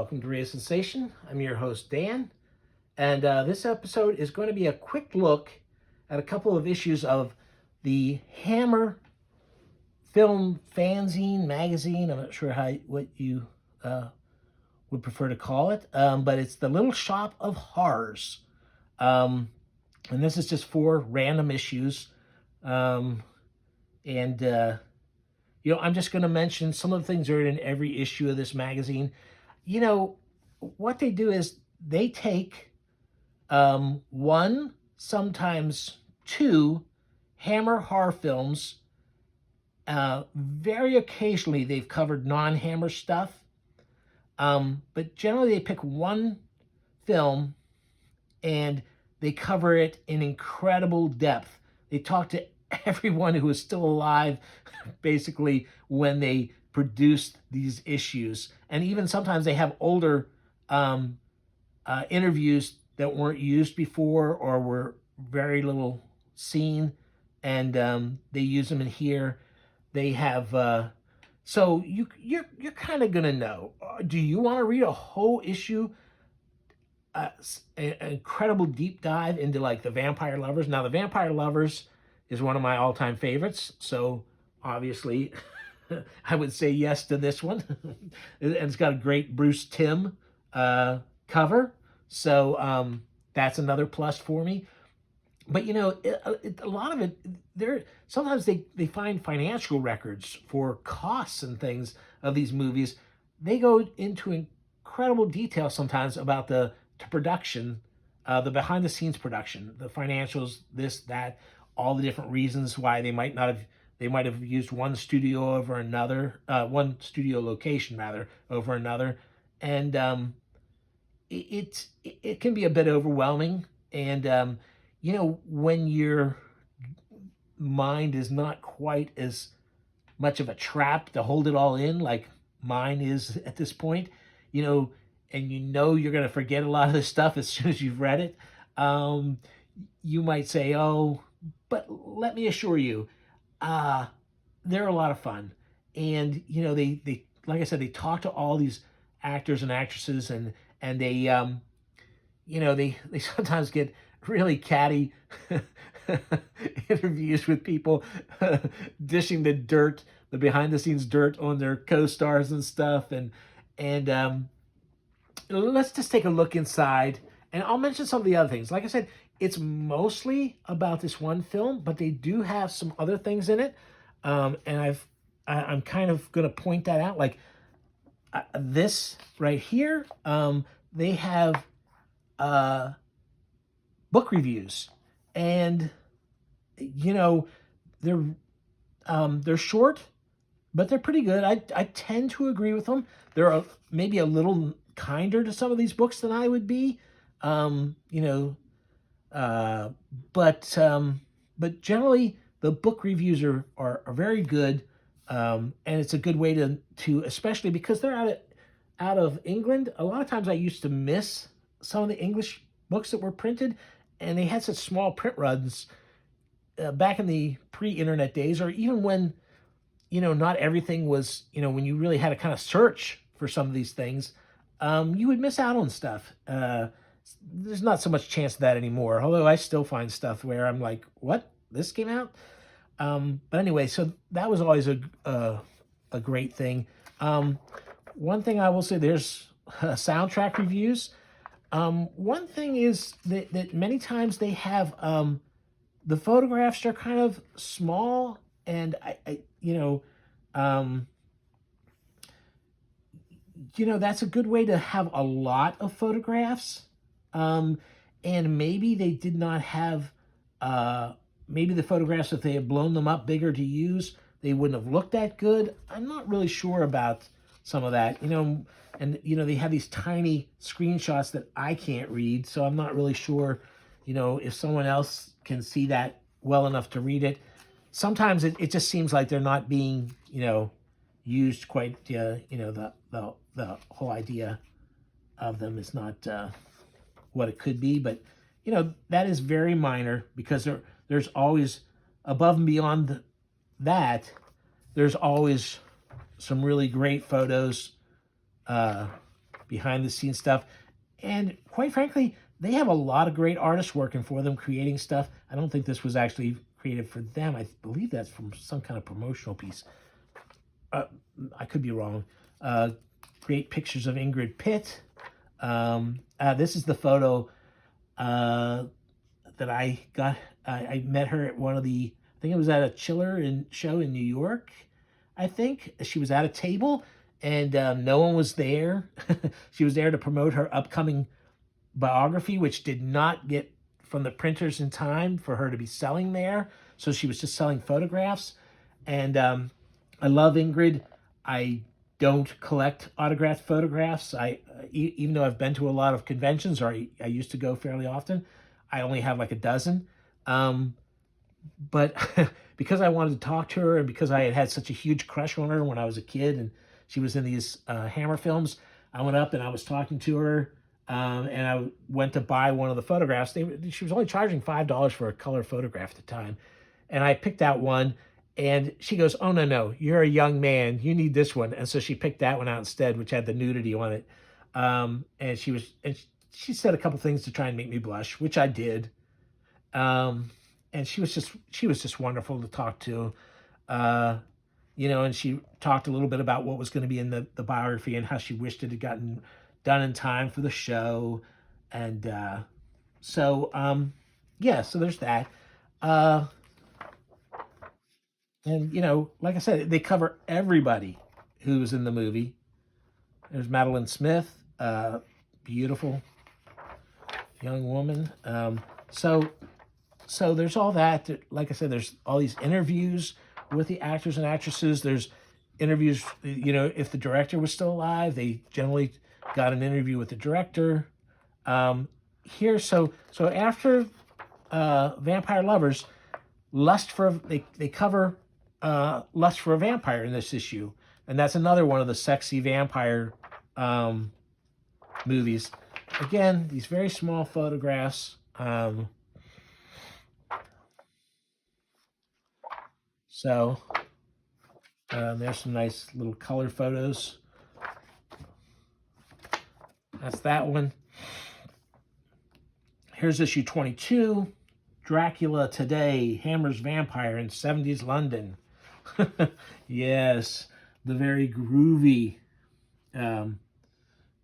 welcome to Radio Sensation. I'm your host, Dan, and this episode is going to be a quick look at a couple of issues of the Hammer film fanzine magazine. I'm not sure what you would prefer to call it, but it's the Little Shop of Horrors. And this is just 4 random issues. I'm just going to mention some of the things that are in every issue of this magazine. What they do is they take one, sometimes 2 Hammer horror films. Very occasionally they've covered non-Hammer stuff. But generally they pick one film and they cover it in incredible depth. They talk to everyone who is still alive, basically, when they produced these issues. And even sometimes they have older interviews that weren't used before or were very little seen, and they use them in here. They have so you're kind of gonna know. Do you want to read a whole issue, an incredible deep dive into like the Vampire Lovers? Now, the Vampire Lovers is one of my all-time favorites, so obviously I would say yes to this one. And it's got a great Bruce Timm cover, so that's another plus for me. But a lot of it, sometimes they find financial records for costs and things of these movies. They go into incredible detail sometimes about the production, the behind-the-scenes production, the financials, this, that, all the different reasons why they might have used one studio over another, one studio location rather over another, and it can be a bit overwhelming. And when your mind is not quite as much of a trap to hold it all in like mine is at this point, and you're going to forget a lot of this stuff as soon as you've read it, you might say, oh, but let me assure you, they're a lot of fun. And, they like I said, they talk to all these actors and actresses, and they, they sometimes get really catty interviews with people dishing the behind the scenes dirt on their co-stars and stuff. And let's just take a look inside, and I'll mention some of the other things. Like I said, it's mostly about this one film, but they do have some other things in it. And I'm kind of going to point that out. Like this right here, they have book reviews, and they're short, but they're pretty good. I tend to agree with them. They're maybe a little kinder to some of these books than I would be. But generally the book reviews are very good, and it's a good way to especially because they're out of England. A lot of times I used to miss some of the English books that were printed, and they had such small print runs back in the pre-internet days, or even when not everything was, when you really had to kind of search for some of these things, you would miss out on stuff. There's not so much chance of that anymore, although I still find stuff where I'm like, what? This came out? But anyway, so that was always a great thing. One thing I will say, there's soundtrack reviews. One thing is that many times they have the photographs are kind of small, and that's a good way to have a lot of photographs. And maybe they did not have, maybe the photographs, if they had blown them up bigger to use, they wouldn't have looked that good. I'm not really sure about some of that, and they have these tiny screenshots that I can't read, so I'm not really sure, if someone else can see that well enough to read it. Sometimes it just seems like they're not being, used quite, the whole idea of them is not what it could be. But, that is very minor, because there's always, above and beyond that, there's always some really great photos behind the scenes stuff. And quite frankly, they have a lot of great artists working for them, creating stuff. I don't think this was actually created for them. I believe that's from some kind of promotional piece. I could be wrong. Great pictures of Ingrid Pitt. This is the photo that I got. I met her at one of the, I think it was at a Chiller show in New York. I think she was at a table and no one was there. She was there to promote her upcoming biography, which did not get from the printers in time for her to be selling there. So she was just selling photographs. And I love Ingrid. I don't collect autographed photographs. Even though I've been to a lot of conventions, or I used to go fairly often, I only have like a dozen. But because I wanted to talk to her, and because I had had such a huge crush on her when I was a kid, and she was in these Hammer films, I went up and I was talking to her, and I went to buy one of the photographs. She was only charging $5 for a color photograph at the time, and I picked out one. And she goes, "Oh, no, you're a young man. You need this one." And so she picked that one out instead, which had the nudity on it. And she said a couple things to try and make me blush, which I did. And she was just wonderful to talk to. And she talked a little bit about what was going to be in the biography and how she wished it had gotten done in time for the show. And so there's that. And, like I said, they cover everybody who was in the movie. There's Madeline Smith, beautiful young woman. So there's all that. Like I said, there's all these interviews with the actors and actresses. There's interviews, if the director was still alive, they generally got an interview with the director. So after Vampire Lovers, they cover Lust for a Vampire in this issue, and that's another one of the sexy vampire movies. Again, these very small photographs. There's some nice little color photos. That's that one. Here's issue 22, Dracula Today, Hammer's Vampire in 70s London. Yes, the very groovy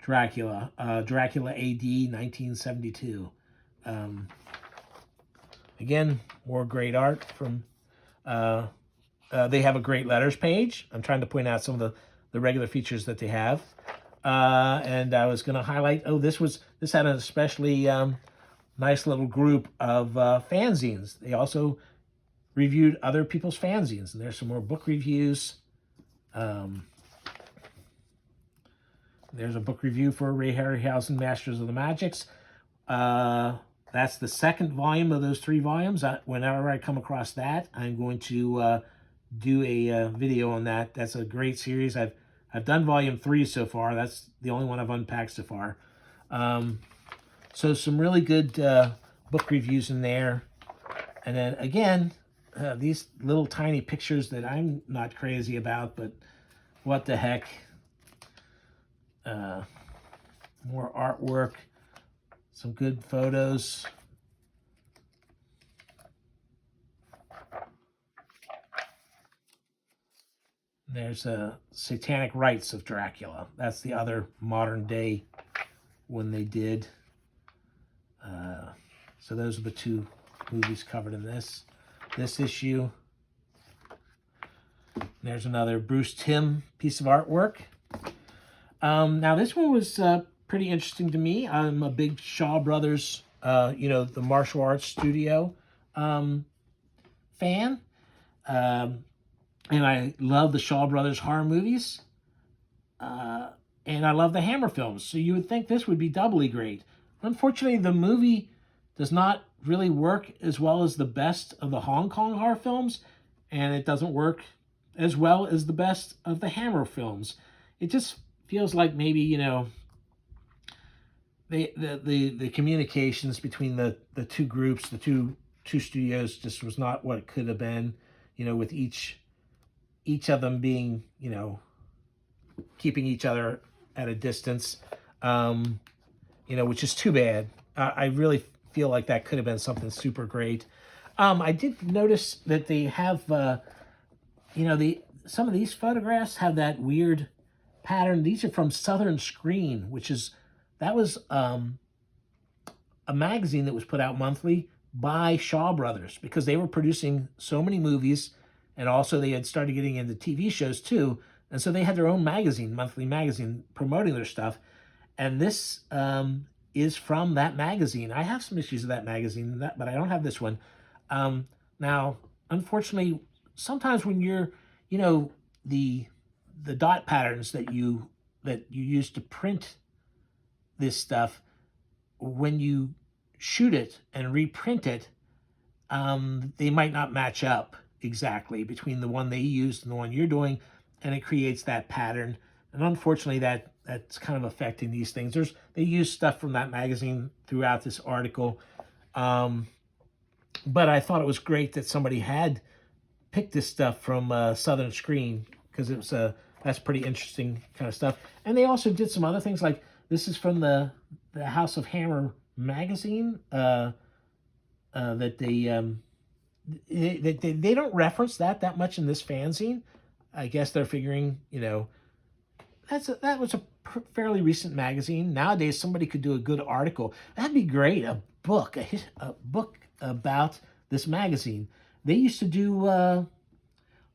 Dracula. Dracula AD 1972. Again, more great art from... they have a great letters page. I'm trying to point out some of the regular features that they have. And I was going to highlight, this had an especially nice little group of fanzines. They also reviewed other people's fanzines, and there's some more book reviews. There's a book review for Ray Harryhausen, Masters of the Magics. That's the second volume of those 3 volumes. Whenever I come across that, I'm going to do a video on that. That's a great series. I've done volume 3 so far. That's the only one I've unpacked so far. So some really good book reviews in there. And then again, these little tiny pictures that I'm not crazy about, but what the heck. More artwork, some good photos. There's Satanic Rites of Dracula. That's the other modern day one they did. So those are the 2 movies covered in this issue. There's another Bruce Timm piece of artwork. Now this one was pretty interesting to me. I'm a big Shaw Brothers, the martial arts studio fan. And I love the Shaw Brothers horror movies. And I love the Hammer films. So you would think this would be doubly great. Unfortunately, the movie does not really work as well as the best of the Hong Kong horror films. And it doesn't work as well as the best of the Hammer films. It just feels like maybe, the communications between the 2 groups, the two studios, just was not what it could have been, with each of them being, keeping each other at a distance. which is too bad. I really feel like that could have been something super great. I did notice that they have, some of these photographs have that weird pattern. These are from Southern Screen, that was a magazine that was put out monthly by Shaw Brothers because they were producing so many movies, and also they had started getting into TV shows too. And so they had their own magazine, monthly magazine, promoting their stuff. And this is from that magazine. I have some issues of that magazine, but I don't have this one. Now, unfortunately, sometimes when you're, the dot patterns that you use to print this stuff, when you shoot it and reprint it, they might not match up exactly between the one they used and the one you're doing, and it creates that pattern. And unfortunately, that's kind of affecting these things. They use stuff from that magazine throughout this article, but I thought it was great that somebody had picked this stuff from Southern Screen, because that's pretty interesting kind of stuff. And they also did some other things, like this is from the House of Hammer magazine that they don't reference that much in this fanzine. I guess they're figuring, that was a fairly recent magazine. Nowadays, somebody could do a good article. That'd be great. A book about this magazine. They used to do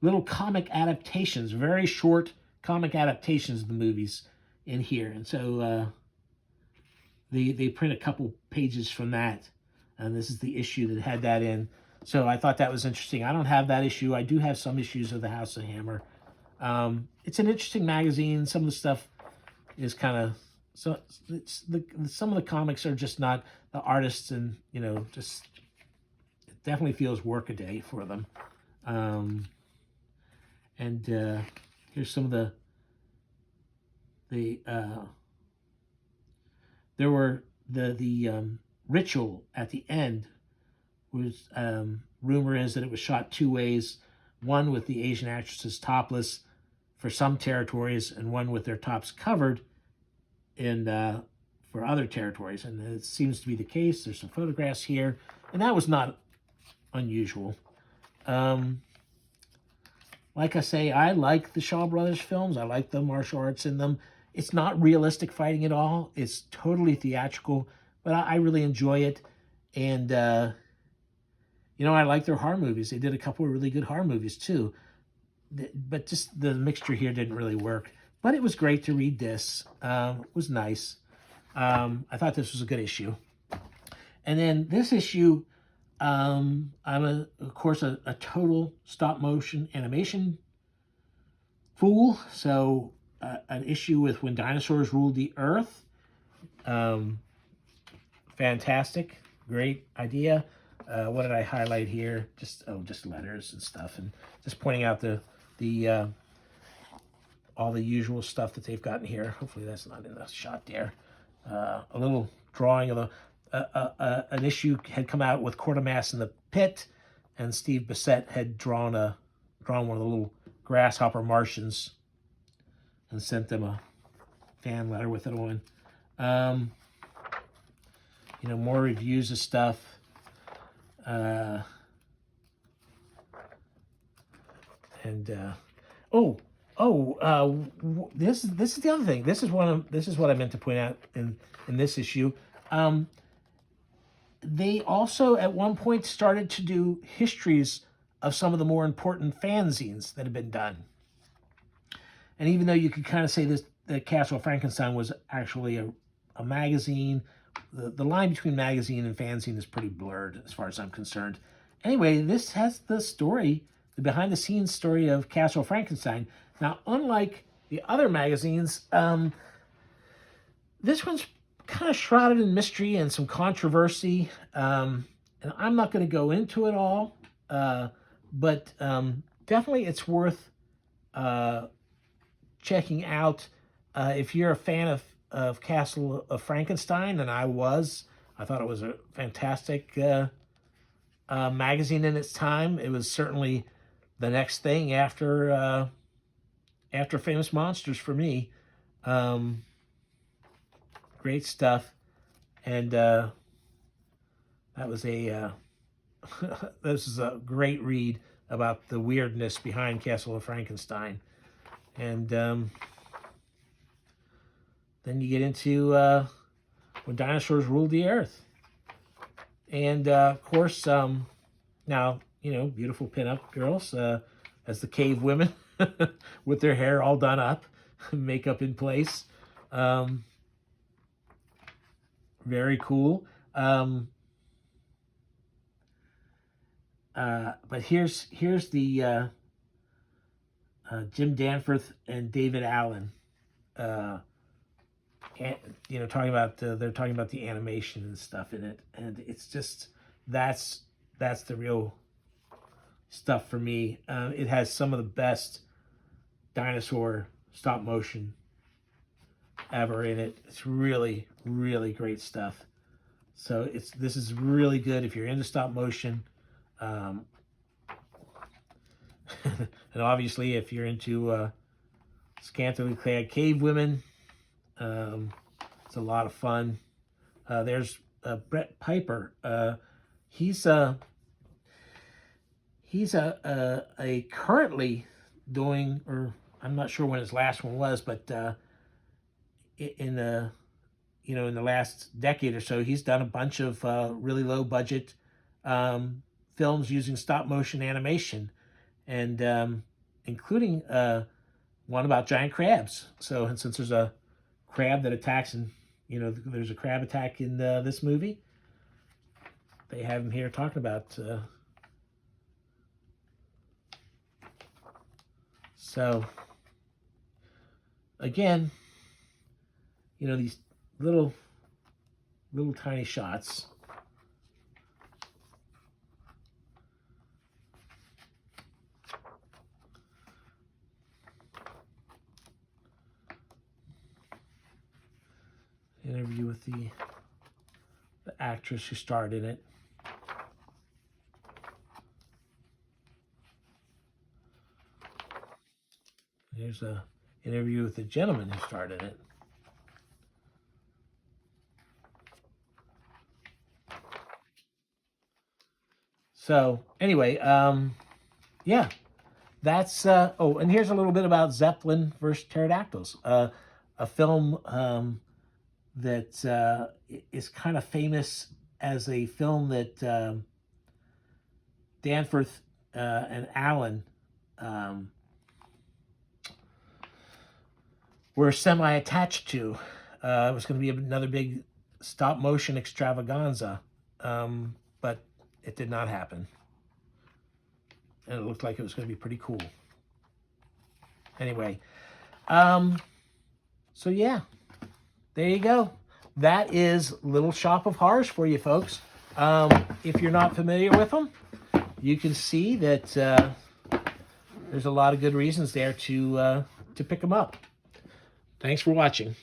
little comic adaptations, very short comic adaptations of the movies in here. And so they print a couple pages from that. And this is the issue that had that in. So I thought that was interesting. I don't have that issue. I do have some issues of the House of Hammer. It's an interesting magazine. Some of the stuff is kind of, some of the comics are just not the artists, and just it definitely feels work a day for them. And here's some of the there were the ritual at the end was, rumor is that it was shot two ways, one with the Asian actresses topless for some territories and one with their tops covered for other territories. And it seems to be the case. There's some photographs here, and that was not unusual. Like I say, I like the Shaw Brothers films. I like the martial arts in them. It's not realistic fighting at all. It's totally theatrical, but I really enjoy it. And, I like their horror movies. They did a couple of really good horror movies too. But just the mixture here didn't really work. But it was great to read this. It was nice. I thought this was a good issue. And then this issue, I'm, of course, a total stop-motion animation fool. So an issue with When Dinosaurs Ruled the Earth. Fantastic. Great idea. What did I highlight here? Just letters and stuff, and just pointing out the all the usual stuff that they've gotten here. Hopefully that's not in the shot there. A little drawing of an issue had come out with Quatermass in the Pit, and Steve Bissette had drawn one of the little grasshopper Martians and sent them a fan letter with it on. More reviews of stuff. This is the other thing. This is what I meant to point out in this issue. They also at one point started to do histories of some of the more important fanzines that have been done. And even though you could kind of say that Castle of Frankenstein was actually a magazine, the line between magazine and fanzine is pretty blurred as far as I'm concerned. Anyway, this has the behind-the-scenes story of Castle of Frankenstein. Now, unlike the other magazines, this one's kind of shrouded in mystery and some controversy. And I'm not going to go into it all, but definitely it's worth checking out if you're a fan of Castle of Frankenstein, and I thought it was a fantastic magazine in its time. It was certainly the next thing after Famous Monsters for me. great stuff. And that was a this is a great read about the weirdness behind Castle of Frankenstein. And then you get into when dinosaurs ruled the earth. And of course, now, you know, beautiful pinup girls as the cave women with their hair all done up, makeup in place. Very cool. But here's the Jim Danforth and David Allen. And, you know, they're talking about the animation and stuff in it, and it's just that's the real stuff for me. It has some of the best dinosaur stop motion ever in it. It's really, really great stuff. So this is really good if you're into stop motion. And obviously if you're into scantily clad cave women, it's a lot of fun. There's Brett Piper. He's currently doing, or I'm not sure when his last one was, but in the last decade or so, he's done a bunch of really low budget films using stop motion animation, and including one about giant crabs. So, and since there's a crab that attacks, and you know there's a crab attack in this movie, they have him here talking about. So, again, you know, these little tiny shots. Interview with the actress who starred in it. Here's a interview with the gentleman who starred in it. So anyway, yeah, that's oh, and here's a little bit about Zeppelin versus Pterodactyls, a film that is kind of famous as a film that Danforth and Allen were semi-attached to. It was going to be another big stop motion extravaganza, but it did not happen. And it looked like it was going to be pretty cool. Anyway, so yeah, there you go. That is Little Shop of Horrors for you folks. If you're not familiar with them, you can see that there's a lot of good reasons there to pick them up. Thanks for watching.